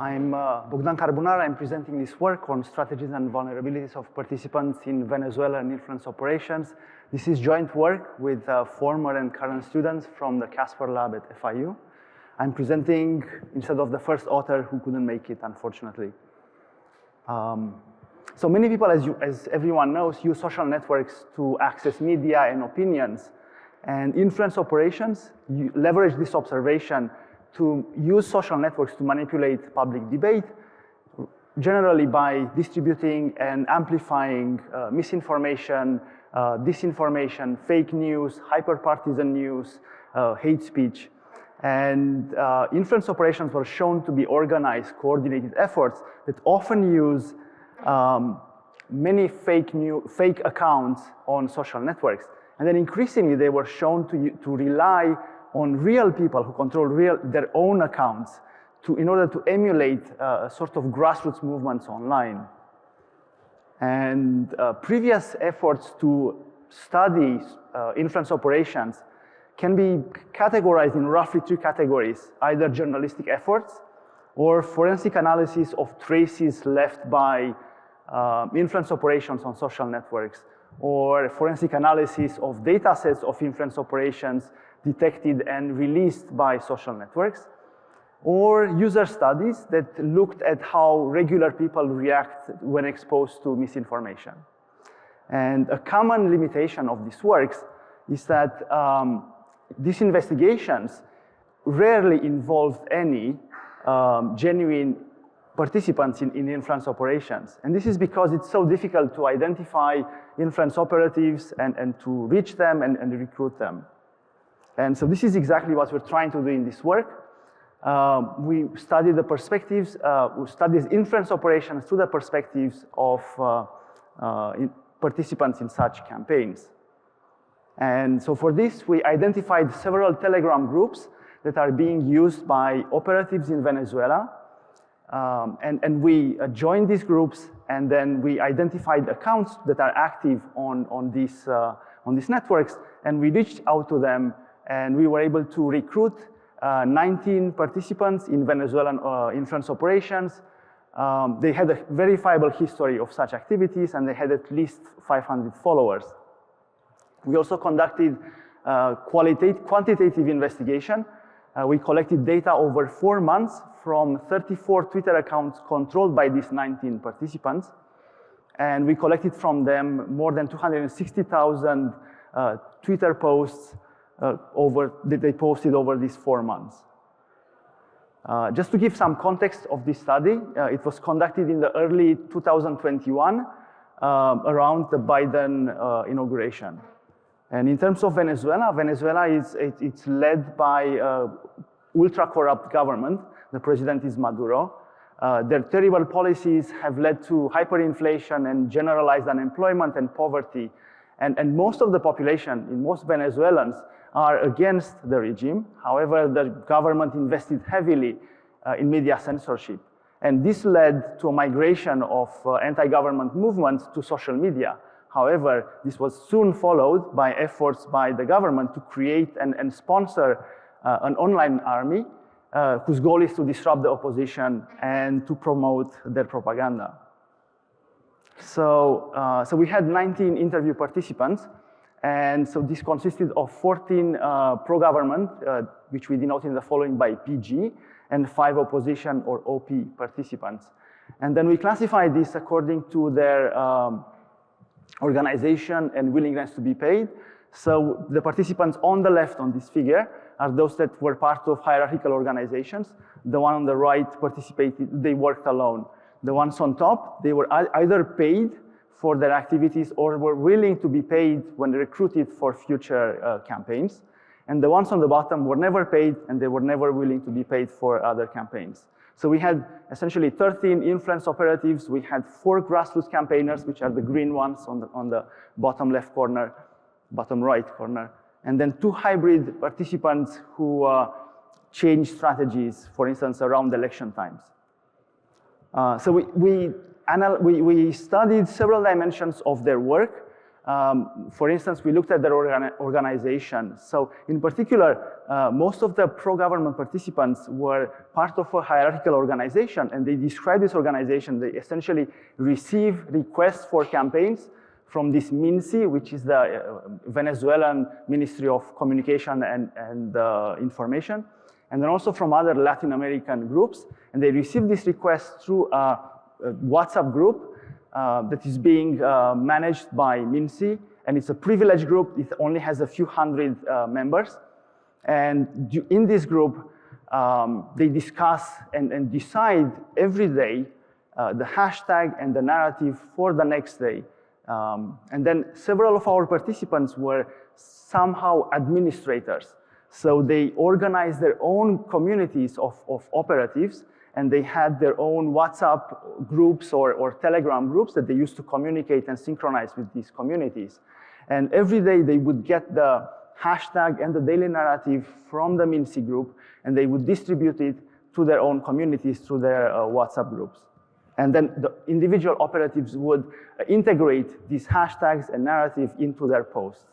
I'm Bogdan Carbunar. I'm presenting this work on strategies and vulnerabilities of participants in Venezuelan influence operations. This is joint work with former and current students from the Casper lab at FIU. I'm presenting instead of the first author who couldn't make it, unfortunately. So many people, as everyone knows, use social networks to access media and opinions. And influence operations leverage this observation to use social networks to manipulate public debate, generally by distributing and amplifying misinformation, disinformation, fake news, hyper-partisan news, hate speech. And influence operations were shown to be organized, coordinated efforts that often use many fake accounts on social networks. And then increasingly, they were shown to rely on real people who control their own accounts in order to emulate sort of grassroots movements online. And previous efforts to study influence operations can be categorized in roughly three categories: either journalistic efforts or forensic analysis of traces left by influence operations on social networks, or forensic analysis of data sets of influence operations detected and released by social networks, or user studies that looked at how regular people react when exposed to misinformation. And a common limitation of these works is that these investigations rarely involved any genuine participants in influence operations. And this is because it's so difficult to identify influence operatives and to reach them and recruit them. And so this is exactly what we're trying to do in this work. We study the perspectives, we study influence operations through the perspectives of participants in such campaigns. And so for this, we identified several Telegram groups that are being used by operatives in Venezuela. And we joined these groups, and then we identified accounts that are active on these networks, and we reached out to them, and we were able to recruit 19 participants in Venezuelan influence operations. They had a verifiable history of such activities, and they had at least 500 followers. We also conducted quantitative investigation. We collected data over 4 months from 34 Twitter accounts controlled by these 19 participants. And we collected from them more than 260,000 Twitter posts that they posted over these 4 months. Just to give some context of this study, it was conducted in the early 2021 around the Biden inauguration. And in terms of Venezuela, it's led by ultra-corrupt government. The president is Maduro. Their terrible policies have led to hyperinflation and generalized unemployment and poverty. And most of the population, most Venezuelans, are against the regime. However, the government invested heavily in media censorship. And this led to a migration of anti-government movements to social media. However, this was soon followed by efforts by the government to create and sponsor an online army whose goal is to disrupt the opposition and to promote their propaganda. So we had 19 interview participants, and so this consisted of 14 pro-government, which we denote in the following by PG, and 5 opposition or OP participants. And then we classified this according to their organization and willingness to be paid. So the participants on the left on this figure are those that were part of hierarchical organizations. The one on the right participated, they worked alone. The ones on top, they were either paid for their activities or were willing to be paid when recruited for future campaigns. And the ones on the bottom were never paid, and they were never willing to be paid for other campaigns. So we had essentially 13 influence operatives. We had 4 grassroots campaigners, which are the green ones on the bottom left corner, bottom right corner, and then 2 hybrid participants who changed strategies, for instance, around election times. So we studied several dimensions of their work. For instance, we looked at their organization. So in particular, most of the pro-government participants were part of a hierarchical organization, and they describe this organization. They essentially receive requests for campaigns from this MINSI, which is the Venezuelan Ministry of Communication and Information, and then also from other Latin American groups. And they receive this request through a WhatsApp group that is being managed by MINSI, and it's a privileged group. It only has a few hundred members. And in this group, they discuss and decide every day the hashtag and the narrative for the next day. And then several of our participants were somehow administrators. So they organized their own communities of operatives, and they had their own WhatsApp groups or Telegram groups that they used to communicate and synchronize with these communities. And every day they would get the hashtag and the daily narrative from the MINSI group, and they would distribute it to their own communities through their WhatsApp groups. And then the individual operatives would integrate these hashtags and narrative into their posts.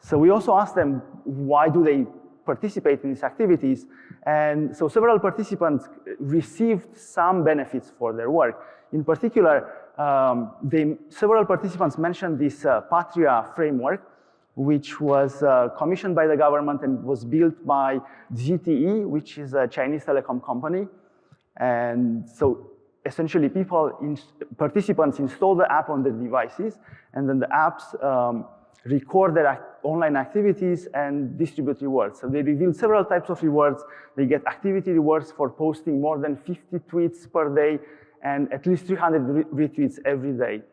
So we also asked them, why do they participate in these activities? And so several participants received some benefits for their work. In particular, several participants mentioned this Patria framework, which was commissioned by the government and was built by ZTE, which is a Chinese telecom company. And so essentially participants install the app on their devices, and then the apps record their online activities and distribute rewards. So they reveal several types of rewards. They get activity rewards for posting more than 50 tweets per day and at least 300 retweets every day.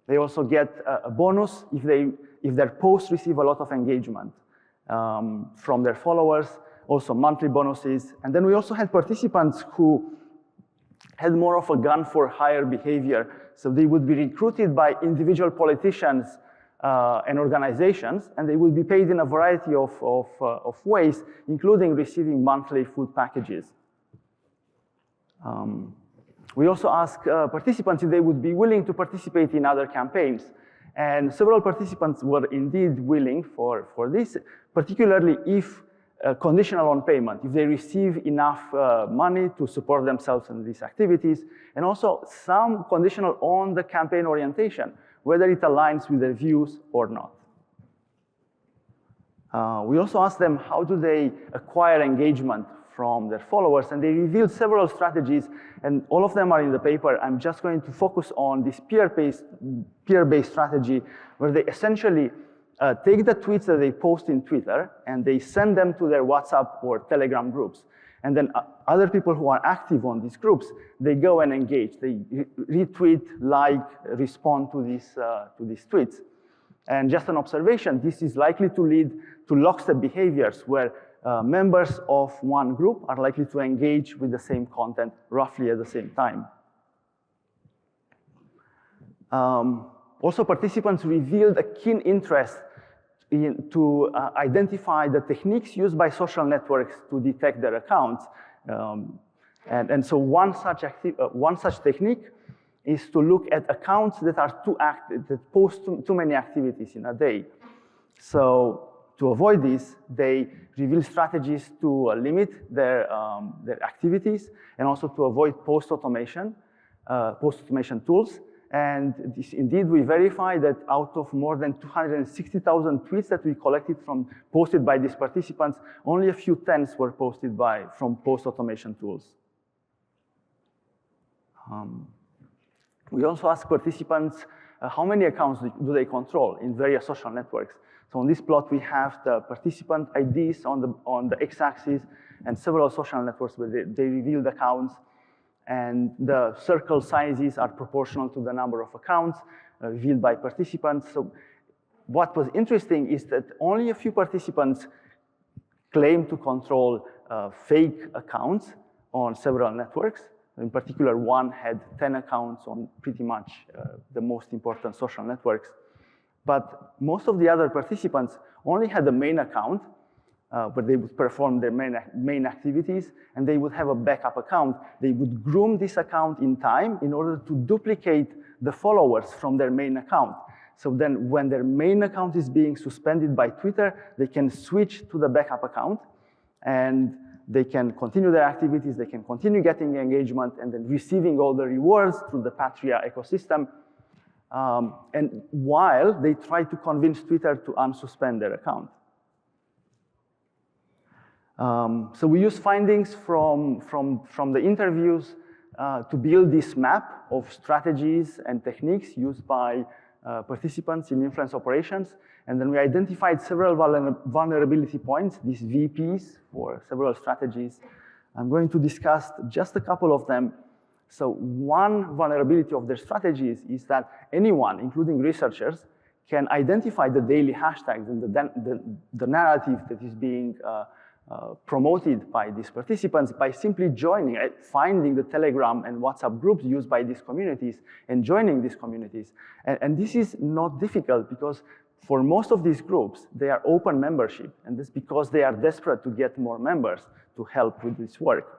They also get a bonus if their posts receive a lot of engagement from their followers, also monthly bonuses. And then we also had participants who had more of a gun for hire behavior. So they would be recruited by individual politicians and organizations, and they will be paid in a variety of ways, including receiving monthly food packages. We also asked participants if they would be willing to participate in other campaigns, and several participants were indeed willing for this, particularly if conditional on payment, if they receive enough money to support themselves in these activities, and also some conditional on the campaign orientation, whether it aligns with their views or not. We also asked them how do they acquire engagement from their followers, and they revealed several strategies, and all of them are in the paper. I'm just going to focus on this peer-based strategy, where they essentially take the tweets that they post in Twitter, and they send them to their WhatsApp or Telegram groups. And then other people who are active on these groups, they go and engage. They retweet, like, respond to these tweets. And just an observation, this is likely to lead to lockstep behaviors where members of one group are likely to engage with the same content roughly at the same time. Also, participants revealed a keen interest to identify the techniques used by social networks to detect their accounts. And so one such technique is to look at accounts that are too active, that post too many activities in a day. So to avoid this, they reveal strategies to limit their activities, and also to avoid post-automation tools. And this, indeed, we verified that out of more than 260,000 tweets that we collected posted by these participants, only a few tenths were posted from post-automation tools. We also asked participants how many accounts do they control in various social networks. So on this plot, we have the participant IDs on the x-axis and several social networks where they revealed accounts. And the circle sizes are proportional to the number of accounts revealed by participants. So what was interesting is that only a few participants claim to control fake accounts on several networks. In particular, one had 10 accounts on pretty much the most important social networks. But most of the other participants only had the main account, where they would perform their main activities, and they would have a backup account. They would groom this account in time in order to duplicate the followers from their main account. So then when their main account is being suspended by Twitter, they can switch to the backup account, and they can continue their activities, they can continue getting engagement, and then receiving all the rewards through the Patria ecosystem, and while they try to convince Twitter to unsuspend their account. So we use findings from the interviews to build this map of strategies and techniques used by participants in influence operations. And then we identified several vulnerability points, these VPs for several strategies. I'm going to discuss just a couple of them. So one vulnerability of their strategies is that anyone, including researchers, can identify the daily hashtags and the narrative that is being promoted by these participants by simply joining, finding the Telegram and WhatsApp groups used by these communities and joining these communities. And this is not difficult because for most of these groups, they are open membership, and this because they are desperate to get more members to help with this work.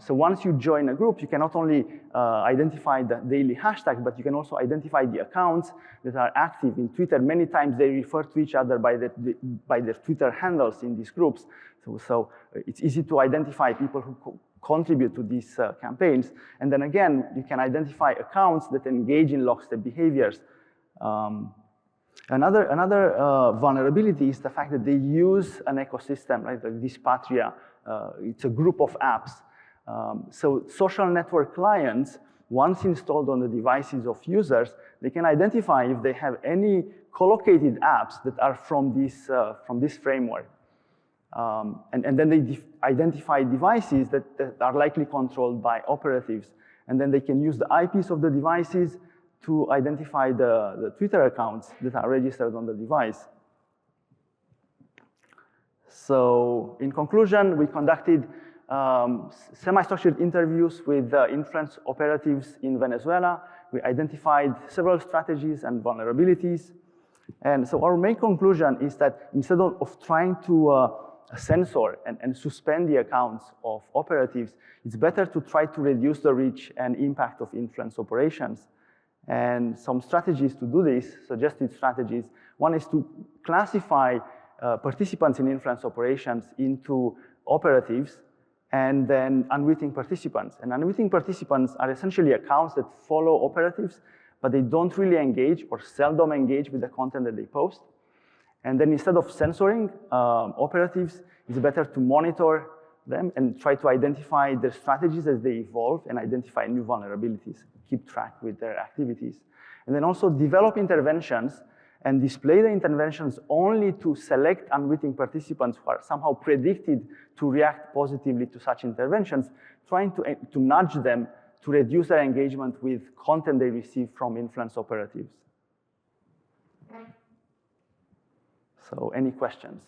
So once you join a group, you can not only identify the daily hashtags, but you can also identify the accounts that are active in Twitter. Many times they refer to each other by their Twitter handles in these groups. So it's easy to identify people who contribute to these campaigns. And then again, you can identify accounts that engage in lockstep behaviors. Another vulnerability is the fact that they use an ecosystem, right? Like this Patria, it's a group of apps. So social network clients, once installed on the devices of users, they can identify if they have any collocated apps that are from this framework. And then they identify devices that are likely controlled by operatives. And then they can use the IPs of the devices to identify the Twitter accounts that are registered on the device. So in conclusion, we conducted semi-structured interviews with influence operatives in Venezuela. We identified several strategies and vulnerabilities. And so our main conclusion is that instead of trying to censor and suspend the accounts of operatives, it's better to try to reduce the reach and impact of influence operations. And some strategies to do this, suggested strategies, one is to classify participants in influence operations into operatives and then unwitting participants. And unwitting participants are essentially accounts that follow operatives, but they don't really engage or seldom engage with the content that they post. And then instead of censoring operatives, it's better to monitor them and try to identify their strategies as they evolve and identify new vulnerabilities, keep track with their activities. And then also develop interventions and display the interventions only to select unwitting participants who are somehow predicted to react positively to such interventions, trying to nudge them to reduce their engagement with content they receive from influence operatives. So any questions?